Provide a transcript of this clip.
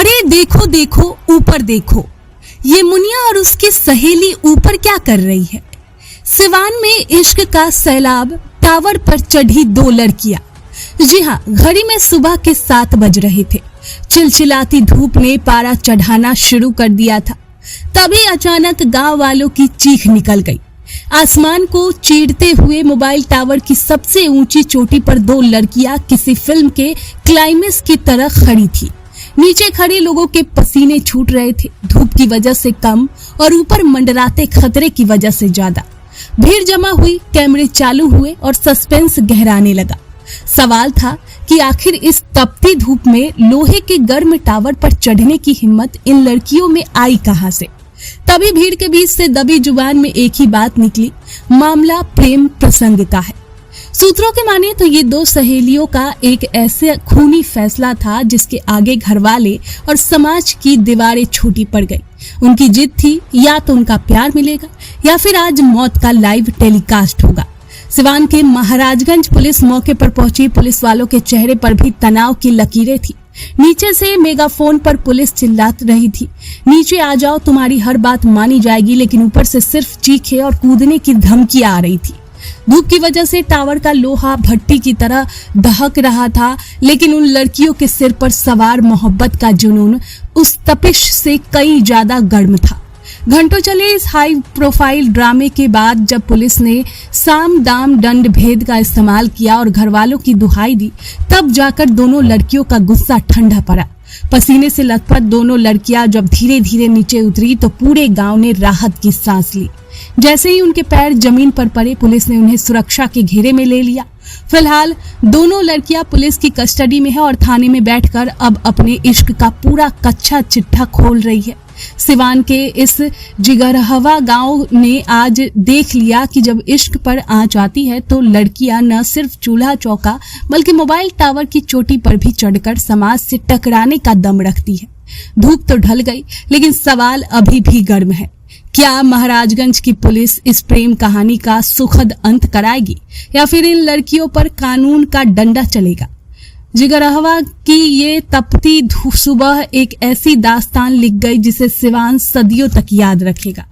अरे देखो देखो ऊपर देखो, ये मुनिया और उसकी सहेली ऊपर क्या कर रही है। सिवान में इश्क का सैलाब, टावर पर चढ़ी दो लड़कियां। जी हाँ, घड़ी में सुबह के 7 बज रहे थे। चिलचिलाती धूप ने पारा चढ़ाना शुरू कर दिया था। तभी अचानक गांव वालों की चीख निकल गई। आसमान को चीरते हुए मोबाइल टावर की सबसे ऊंची चोटी पर दो लड़कियां किसी फिल्म के क्लाइमेक्स की तरह खड़ी थी। नीचे खड़े लोगों के पसीने छूट रहे थे, धूप की वजह से कम और ऊपर मंडराते खतरे की वजह से ज्यादा। भीड़ जमा हुई, कैमरे चालू हुए और सस्पेंस गहराने लगा। सवाल था कि आखिर इस तपती धूप में लोहे के गर्म टावर पर चढ़ने की हिम्मत इन लड़कियों में आई कहां से। तभी भीड़ के बीच से दबी जुबान में एक ही बात निकली, मामला प्रेम प्रसंग का है। सूत्रों के माने तो ये दो सहेलियों का एक ऐसे खूनी फैसला था जिसके आगे घरवाले और समाज की दीवारें छोटी पड़ गई। उनकी जिद थी, या तो उनका प्यार मिलेगा या फिर आज मौत का लाइव टेलीकास्ट होगा। सिवान के महाराजगंज पुलिस मौके पर पहुंची। पुलिस वालों के चेहरे पर भी तनाव की लकीरें थी। नीचे से मेगाफोन पर पुलिस चिल्लाती रही थी, नीचे आ जाओ, तुम्हारी हर बात मानी जाएगी। लेकिन ऊपर से सिर्फ चीखे और कूदने की धमकियां आ रही थी। धूप की वजह से टावर का लोहा भट्टी की तरह दहक रहा था, लेकिन उन लड़कियों के सिर पर सवार मोहब्बत का जुनून उस तपिश से कई ज्यादा गर्म था। घंटों चले इस हाई प्रोफाइल ड्रामे के बाद जब पुलिस ने साम दाम दंड भेद का इस्तेमाल किया और घरवालों की दुहाई दी, तब जाकर दोनों लड़कियों का गुस्सा ठंडा पड़ा। पसीने से लथपथ दोनों लड़कियां जब धीरे धीरे नीचे उतरी तो पूरे गांव ने राहत की सांस ली। जैसे ही उनके पैर जमीन पर पड़े, पुलिस ने उन्हें सुरक्षा के घेरे में ले लिया। फिलहाल दोनों लड़कियां पुलिस की कस्टडी में है और थाने में बैठकर अब अपने इश्क का पूरा कच्चा चिट्ठा खोल रही है। सिवान के इस जिगरहवा गांव ने आज देख लिया कि जब इश्क पर आंच आती है तो लड़कियां न सिर्फ चूल्हा चौका बल्कि मोबाइल टावर की चोटी पर भी चढ़कर समाज से टकराने का दम रखती है। धूप तो ढल गई, लेकिन सवाल अभी भी गर्म है। क्या महाराजगंज की पुलिस इस प्रेम कहानी का सुखद अंत कराएगी या फिर इन लड़कियों पर कानून का डंडा चलेगा। जिगरहवा की ये तपती सुबह एक ऐसी दास्तान लिख गई जिसे सिवान सदियों तक याद रखेगा।